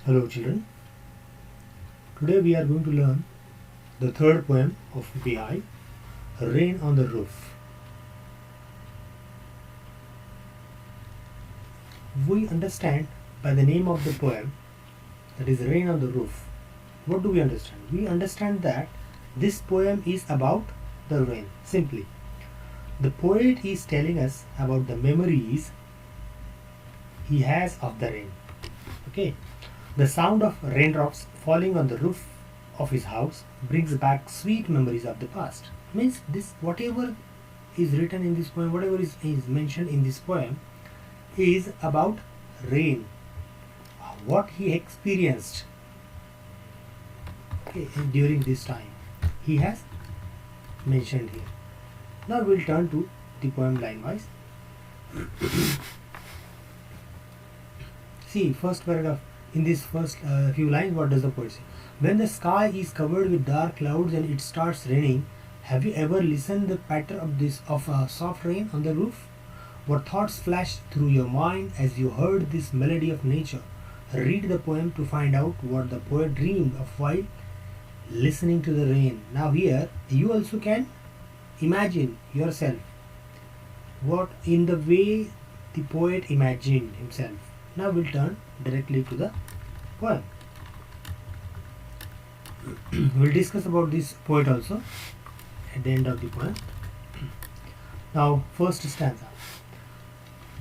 Hello children, today we are going to learn the third poem of Beehive, Rain on the Roof. We understand by the name of the poem, that is Rain on the Roof. What do we understand? We understand that this poem is about the rain, simply. The poet is telling us about the memories he has of the rain. Okay, the sound of raindrops falling on the roof of his house brings back sweet memories of the past. Means this, whatever is written in this poem, whatever is mentioned in this poem, is about rain, what he experienced, okay, during this time. He has mentioned here. Now we'll turn to the poem line wise. See, first paragraph. In this first few lines, what does the poet say? When the sky is covered with dark clouds and it starts raining, have you ever listened the patter of soft rain on the roof? What thoughts flashed through your mind as you heard this melody of nature? Read the poem to find out what the poet dreamed of while listening to the rain. Now here, you also can imagine yourself what in the way the poet imagined himself. Now we'll turn directly to the poem. We'll discuss about this poet also at the end of the poem. Now, first stanza.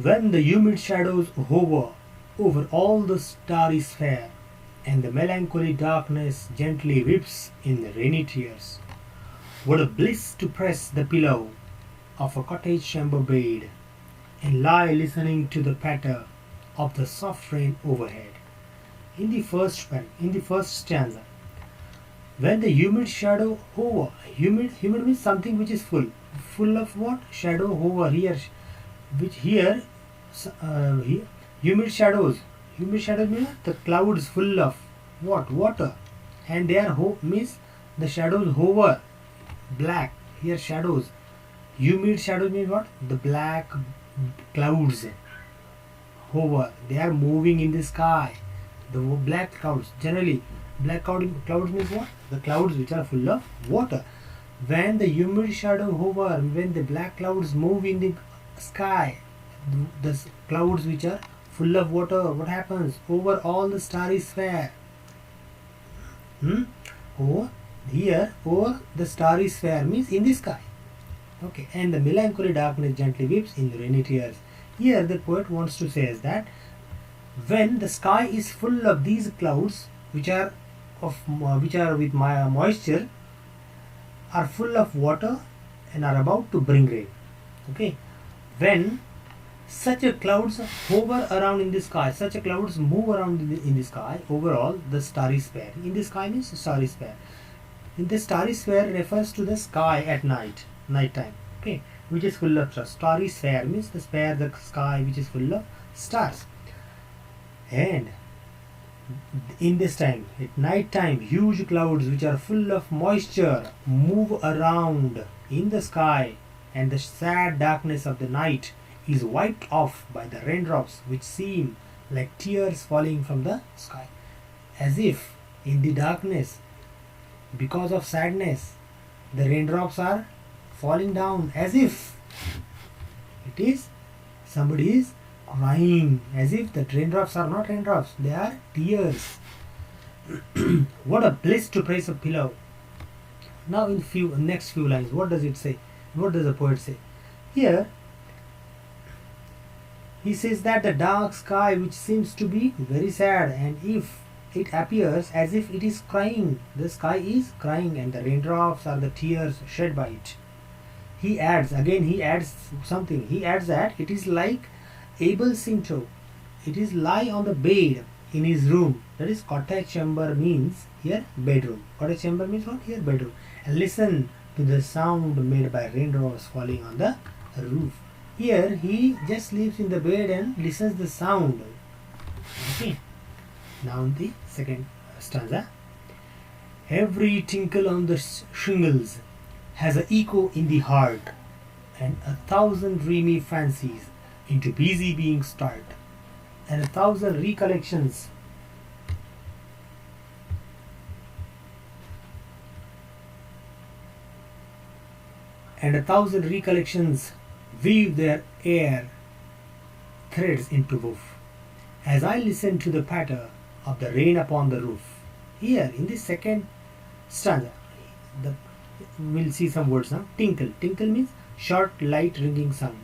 When the humid shadows hover over all the starry sphere, and the melancholy darkness gently weeps in the rainy tears, what a bliss to press the pillow of a cottage chamber bed and lie listening to the patter of the soft rain overhead. In the first stanza, when the humid shadow hover, humid means something which is full of what? Shadow hover here, which here, humid shadows means the clouds full of what? Water, and they are means the shadows hover, black. Here shadows, humid shadows means what? The black clouds hover, they are moving in the sky. The black clouds, generally black clouds means what? The clouds which are full of water. When the humid shadow hover, when the black clouds move in the sky, the clouds which are full of water, what happens? Over all the starry sphere. Over the starry sphere means in the sky. Okay, and the melancholy darkness gently weeps in the rainy tears. Here the poet wants to say is that when the sky is full of these clouds which are with moisture, are full of water and are about to bring rain. Okay, when such a clouds hover around in the sky, such a clouds move around in the sky, overall the starry sphere. In the sky means starry sphere. In the starry sphere refers to the sky at night time. Okay, which is full of stars. Starry sphere means the sky which is full of stars. And in this time, at night time, huge clouds which are full of moisture move around in the sky, and the sad darkness of the night is wiped off by the raindrops which seem like tears falling from the sky. As if in the darkness, because of sadness, the raindrops are falling down, as if it is somebody is crying, as if the raindrops are not raindrops, they are tears. What a bliss to praise a pillow. Now in next few lines, what does it say? What does the poet say? Here he says that the dark sky which seems to be very sad, and if it appears as if it is crying, the sky is crying and the raindrops are the tears shed by it. He adds something. He adds that it is like Abel Sinto. It is lie on the bed in his room. That is cottage chamber means here bedroom. Cottage chamber means what? Here bedroom. And listen to the sound made by raindrops falling on the roof. Here he just sleeps in the bed and listens the sound. Okay. Now the second stanza. Every tinkle on the shingles has an echo in the heart, and 1,000 dreamy fancies into busy being stirred, and 1,000 recollections and 1,000 recollections weave their air threads into woof. As I listen to the patter of the rain upon the roof. Here in this second stanza, we'll see some words now. Tinkle. Tinkle means short, light, ringing sound.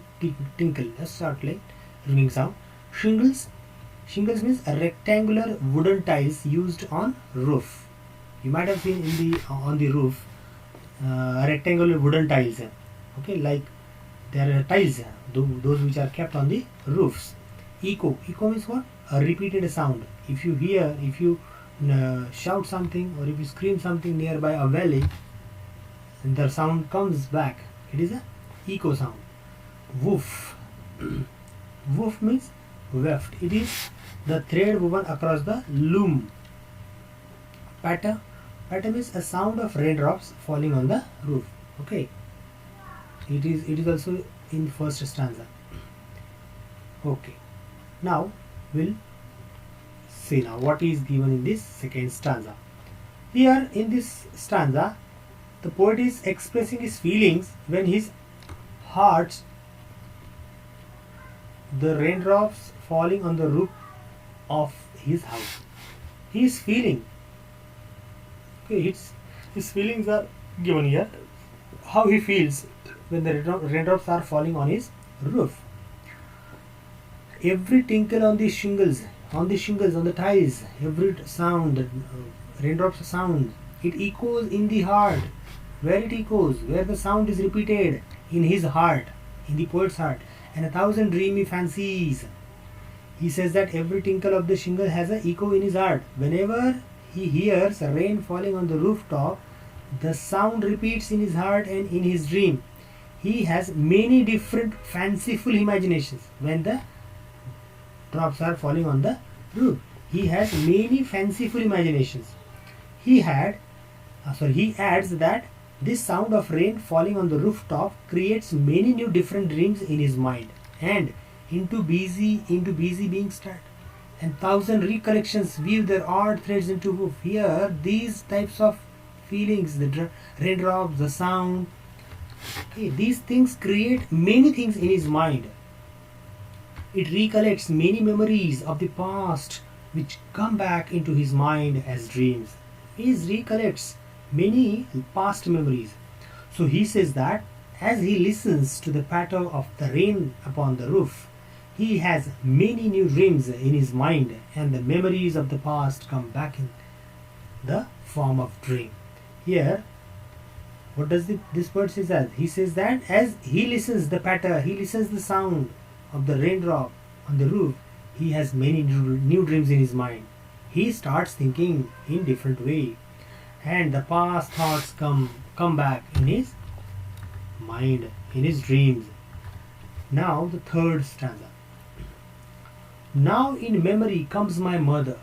Tinkle, a short, light, ringing sound. Shingles. Shingles means a rectangular wooden tiles used on roof. You might have seen in the on the roof rectangular wooden tiles. Okay, like there are tiles, those which are kept on the roofs. Echo. Echo means what? A repeated sound. If you shout something or if you scream something nearby a valley, and the sound comes back, it is a echo sound. Woof. Woof means weft. It is the thread woven across the loom. Patter. Patter means a sound of raindrops falling on the roof. Okay. It is also in first stanza. Okay. Now we'll see now what is given in this second stanza. Here in this stanza, the poet is expressing his feelings when his heart, the raindrops falling on the roof of his house. He is feeling. Okay, his feelings are given here. How he feels when the raindrops are falling on his roof. Every tinkle on the shingles, on the tiles, every sound, raindrops sound, it echoes in the heart. Where it echoes, where the sound is repeated, in his heart, in the poet's heart, and 1,000 dreamy fancies. He says that every tinkle of the shingle has an echo in his heart. Whenever he hears rain falling on the rooftop, the sound repeats in his heart and in his dream. He has many different fanciful imaginations when the drops are falling on the roof. He has many fanciful imaginations. He adds that this sound of rain falling on the rooftop creates many new different dreams in his mind, and into busy being start, and 1,000 recollections weave their odd threads into woof. Here, these types of feelings, the raindrops, the sound, okay, these things create many things in his mind. It recollects many memories of the past which come back into his mind as dreams. He recollects many past memories. So he says that as he listens to the patter of the rain upon the roof, he has many new dreams in his mind, and the memories of the past come back in the form of dream. Here, what does this poet says that? He says that as he listens the patter, he listens the sound of the raindrop on the roof, he has many new dreams in his mind. He starts thinking in different way, and the past thoughts come back in his mind, in his dreams. Now the third stanza. Now in memory comes my mother.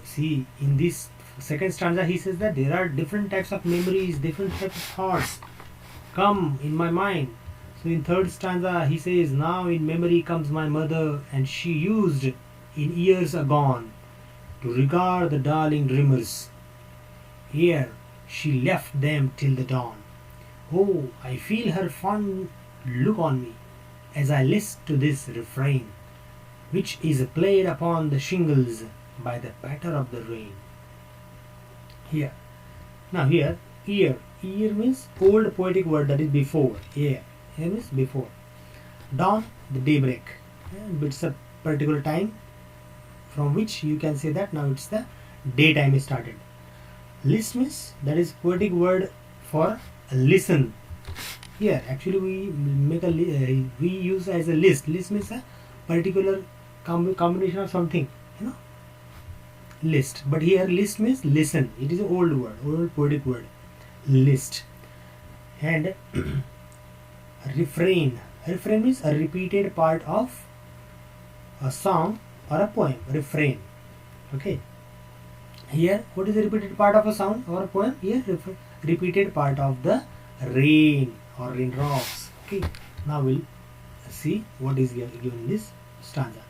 See, in this second stanza he says that there are different types of memories, different types of thoughts come in my mind. So in third stanza he says, now in memory comes my mother, and she used in years agone to regard the darling dreamers. Here she left them till the dawn. Oh, I feel her fond look on me as I listen to this refrain, which is played upon the shingles by the patter of the rain. Here. Now here, ear. Ear means old poetic word, that is before. Ear. Ear means before. Dawn, the daybreak. It's a particular time from which you can say that now it's the daytime started. List means, that is poetic word for listen. Here actually we make we use as a list. List means a particular combination of something, list. But here list means listen. It is an old word, old poetic word, list. And refrain. Refrain means a repeated part of a song or a poem. Refrain. Okay. Here, what is the repeated part of a song or a poem? Here, repeated part of the rain or raindrops. Okay. Now we'll see what is given in this stanza.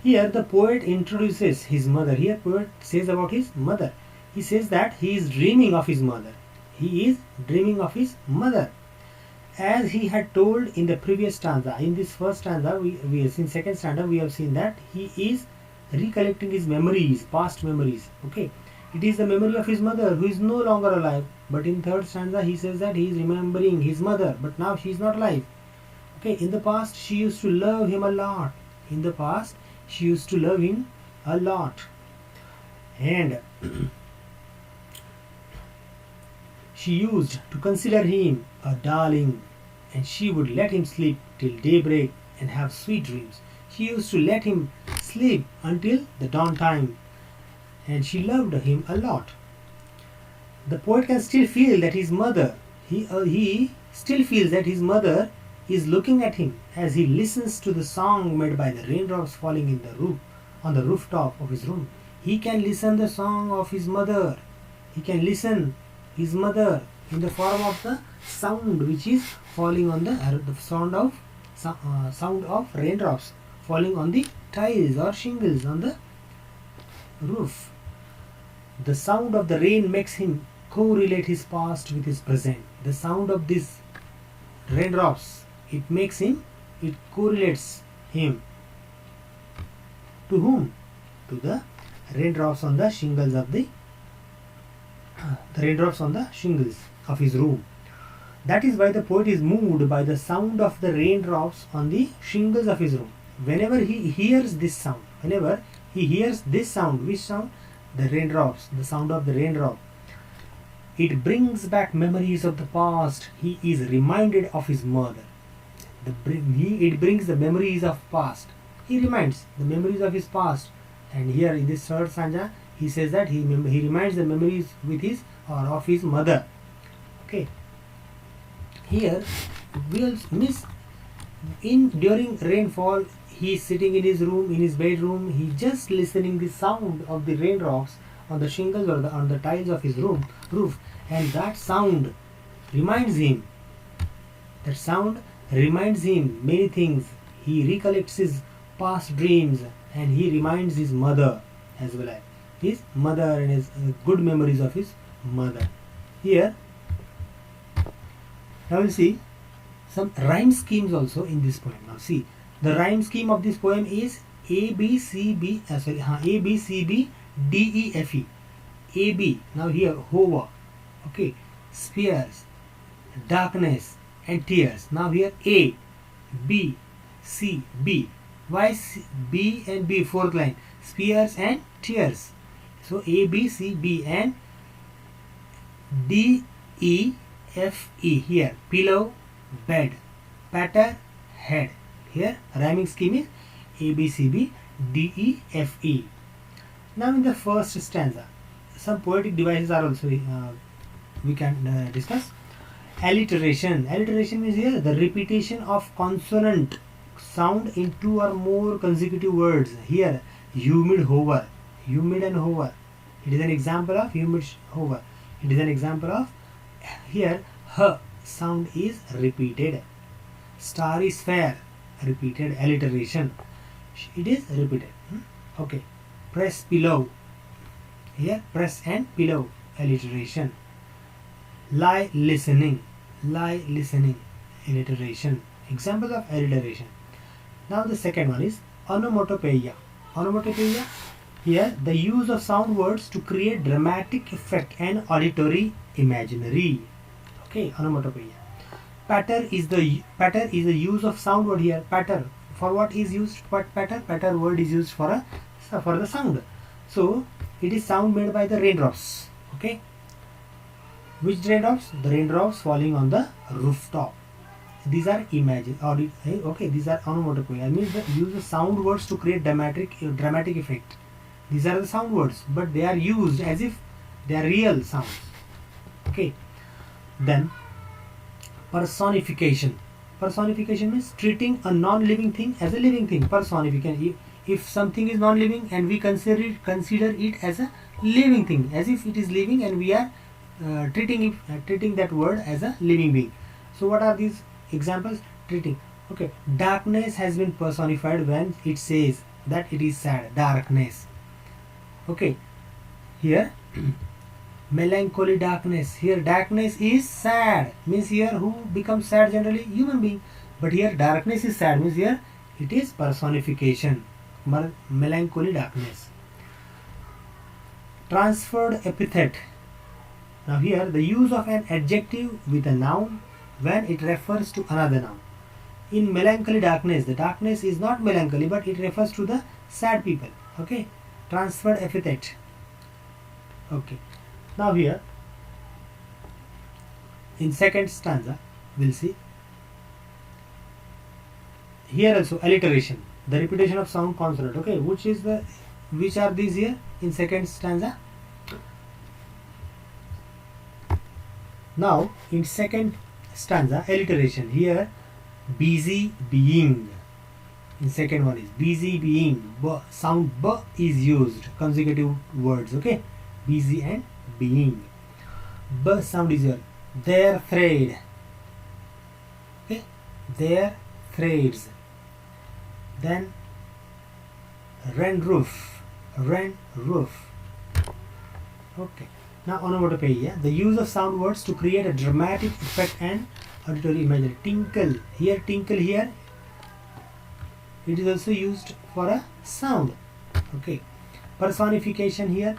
Here, the poet introduces his mother. Here, poet says about his mother. He says that he is dreaming of his mother. He is dreaming of his mother. as he had told in the previous stanza. In this first stanza, in second stanza we have seen that he is recollecting his memories, past memories. Okay, it is the memory of his mother who is no longer alive. But in third stanza he says that he is remembering his mother, but now she is not alive. Okay, in the past she used to love him a lot. In the past she used to love him a lot, and she used to consider him a darling, and she would let him sleep till daybreak and have sweet dreams. She used to let him sleep until the dawn time, and she loved him a lot. The poet can still feel that his mother, he still feels that his mother is looking at him as he listens to the song made by the raindrops falling in the roof, on the rooftop of his room. He can listen the song of his mother. He can listen his mother in the form of the sound which is falling on the sound of raindrops falling on the tiles or shingles on the roof. The sound of the rain makes him correlate his past with his present. The sound of these raindrops, it correlates him to whom? To the raindrops on the shingles of the raindrops on the shingles of his room. That is why the poet is moved by the sound of the raindrops on the shingles of his room. Whenever he hears this sound, which sound? The raindrops, the sound of the raindrop. It brings back memories of the past. He is reminded of his mother. It brings the memories of past. He reminds the memories of his past. And here in this third stanza, he says that he reminds the memories with his or of his mother. Okay. Here we'll miss during rainfall. He is sitting in his room, in his bedroom. He just listening the sound of the raindrops on the shingles or on the tiles of his roof, and that sound reminds him. That sound reminds him many things. He recollects his past dreams, and he reminds his mother as well as his mother and his good memories of his mother. Here, now we'll see some rhyme schemes also in this poem. Now see, the rhyme scheme of this poem is A B C B D E F E. A B. Now here hover. Okay, spears, darkness, and tears. Now here A, B, C, B. Why B and B? Fourth line. Spears and tears. So A, B, C, B, and D, E, F, E. Here pillow, bed, patter, head. Here rhyming scheme is A, B, C, B, D, E, F, E. Now in the first stanza, some poetic devices are also we can discuss. Alliteration. Alliteration means here the repetition of consonant sound in two or more consecutive words. Here humid hover, humid and hover. It is an example of humid hover. It is an example of here h sound is repeated. Starry sphere, repeated alliteration. It is repeated. Okay. Press pillow. Here press and pillow, alliteration. Lie listening, alliteration. Example of alliteration. Now the second one is onomatopoeia. Onomatopoeia, here the use of sound words to create dramatic effect and auditory imaginary. Okay, onomatopoeia. Patter is the use of sound word here. Patter, for what is used? What patter? Patter word is used for the sound. So it is sound made by the raindrops. Okay. Which raindrops? The raindrops falling on the rooftop. These are okay, these are onomatopoeia. I mean the use of sound words to create dramatic effect. These are the sound words, but they are used as if they are real sounds. Okay. Then personification. Personification means treating a non-living thing as a living thing. Personification. If something is non-living and we consider it as a living thing, as if it is living, and we are treating that word as a living being. So what are these examples? Treating. Okay. Darkness has been personified when it says that it is sad. Darkness. Okay. Here Melancholy darkness. Here darkness is sad. Means here who becomes sad generally? Human being. But here darkness is sad. Means here it is personification. Melancholy darkness. Transferred epithet. Now here the use of an adjective with a noun when it refers to another noun. In melancholy darkness, the darkness is not melancholy but it refers to the sad people. Okay. Transferred epithet. Okay. Now here in second stanza we'll see here also alliteration, the repetition of sound consonant. Okay, which are these here in second stanza? Now in second stanza alliteration, here busy being. In second one is busy being. Sound b is used, consecutive words. Okay, busy and being. B sound is here. Their thread. Okay, their threads. Then rent roof. Okay. Now onomatopoeia, the use of sound words to create a dramatic effect and auditory imagery. Tinkle here. It is also used for a sound. Okay. Personification here.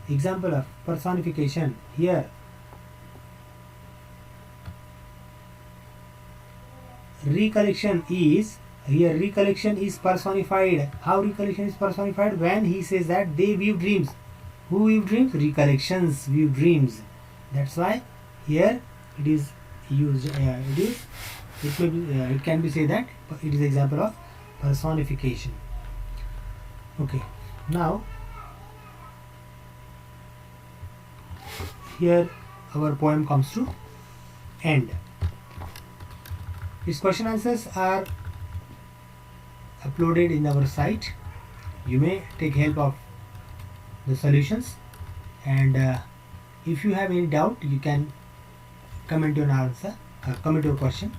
Example of personification here. Recollection is personified. How recollection is personified? When he says that they view dreams. Who view dreams? Recollections view dreams. That's why here it is used. It can be said that it is example of personification. Okay. Now here our poem comes to end. Its question answers are uploaded in our site. You may take help of the solutions, and if you have any doubt you can comment your answer, comment your question.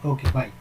Okay, bye.